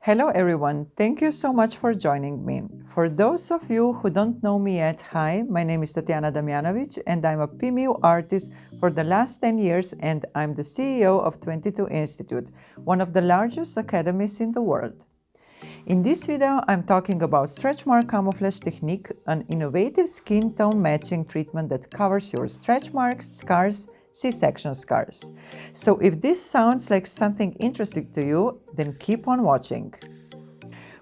Hello everyone, thank you so much for joining me. For those of you who don't know me yet, hi, my name is Tatiana Damjanovic and I'm a PMU artist for the last 10 years and I'm the CEO of 22 Institute, one of the largest academies in the world. In this video, I'm talking about Stretch Mark Camouflage technique, an innovative skin tone matching treatment that covers your stretch marks, scars, C-section scars. So if this sounds like something interesting to you, then keep on watching.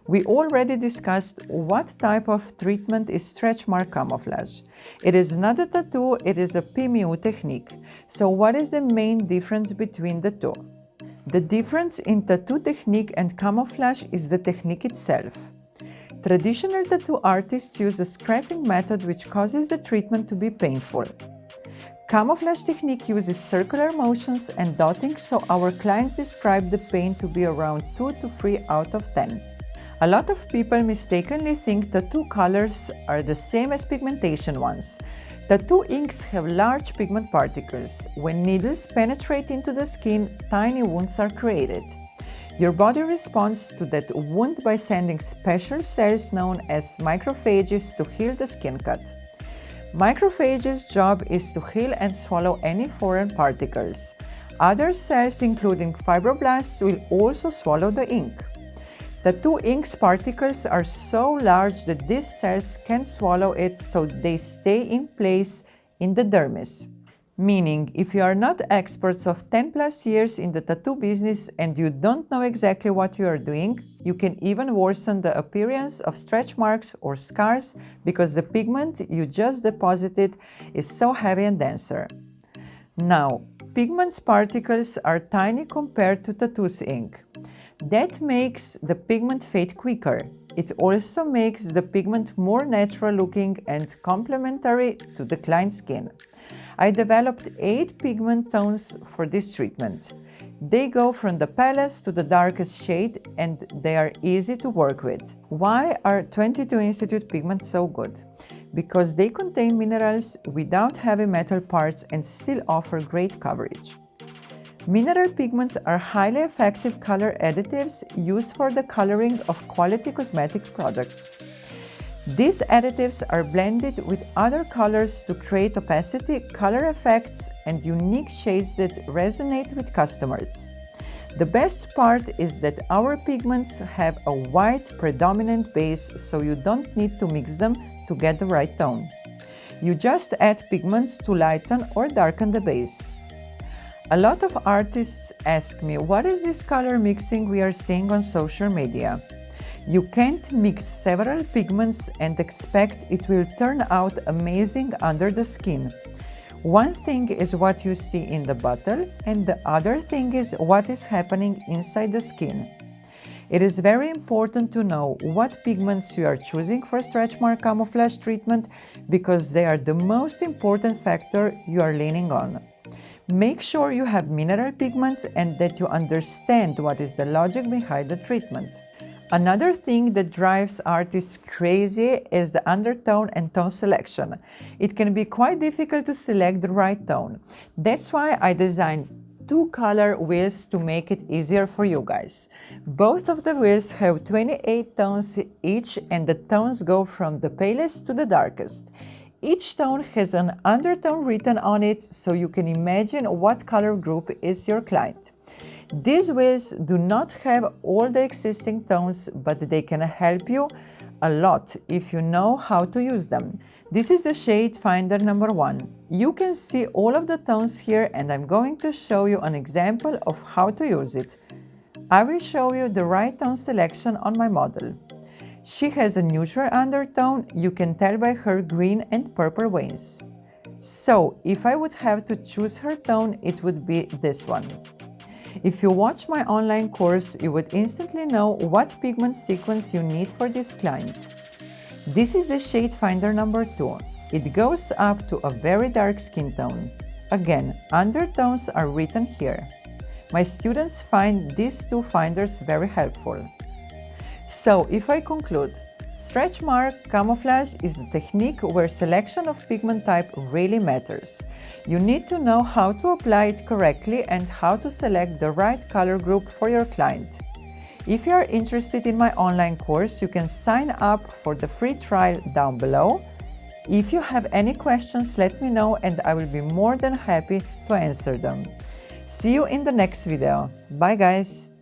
We already discussed what type of treatment is Stretch Mark Camouflage. It is not a tattoo, it is a PMU technique. So what is the main difference between the two? The difference in tattoo technique and camouflage is the technique itself. Traditional tattoo artists use a scraping method which causes the treatment to be painful. Camouflage technique uses circular motions and dotting, so our clients describe the pain to be around 2 to 3 out of 10. A lot of people mistakenly think tattoo colors are the same as pigmentation ones. Tattoo inks have large pigment particles. When needles penetrate into the skin, tiny wounds are created. Your body responds to that wound by sending special cells known as macrophages to heal the skin cut. Macrophages' job is to heal and swallow any foreign particles. Other cells, including fibroblasts, will also swallow the ink. Tattoo ink's particles are so large that these cells can swallow it, so they stay in place in the dermis. Meaning, if you are not experts of 10 plus years in the tattoo business and you don't know exactly what you are doing, you can even worsen the appearance of stretch marks or scars because the pigment you just deposited is so heavy and denser. Now, pigment's particles are tiny compared to tattoo's ink. That makes the pigment fade quicker. It also makes the pigment more natural looking and complementary to the client's skin. I developed 8 pigment tones for this treatment. They go from the palest to the darkest shade and they are easy to work with. Why are 22 Institute pigments so good? Because they contain minerals without heavy metal parts and still offer great coverage. Mineral pigments are highly effective color additives used for the coloring of quality cosmetic products. These additives are blended with other colors to create opacity, color effects, and unique shades that resonate with customers. The best part is that our pigments have a white predominant base, so you don't need to mix them to get the right tone. You just add pigments to lighten or darken the base. A lot of artists ask me, what is this color mixing we are seeing on social media? You can't mix several pigments and expect it will turn out amazing under the skin. One thing is what you see in the bottle, and the other thing is what is happening inside the skin. It is very important to know what pigments you are choosing for Stretch Mark Camouflage treatment because they are the most important factor you are leaning on. Make sure you have mineral pigments and that you understand what is the logic behind the treatment. Another thing that drives artists crazy is the undertone and tone selection. It can be quite difficult to select the right tone. That's why I designed 2 color wheels to make it easier for you guys. Both of the wheels have 28 tones each and the tones go from the palest to the darkest. Each tone has an undertone written on it, so you can imagine what color group is your client. These wheels do not have all the existing tones, but they can help you a lot if you know how to use them. This is the shade finder number 1. You can see all of the tones here and I'm going to show you an example of how to use it. I will show you the right tone selection on my model. She has a neutral undertone, you can tell by her green and purple veins. So, if I would have to choose her tone, it would be this one. If you watch my online course, you would instantly know what pigment sequence you need for this client. This is the shade finder number 2. It goes up to a very dark skin tone. Again, undertones are written here. My students find these 2 finders very helpful. So, if I conclude, Stretch Mark Camouflage is a technique where selection of pigment type really matters. You need to know how to apply it correctly and how to select the right color group for your client. If you are interested in my online course, you can sign up for the free trial down below. If you have any questions, let me know and I will be more than happy to answer them. See you in the next video. Bye guys!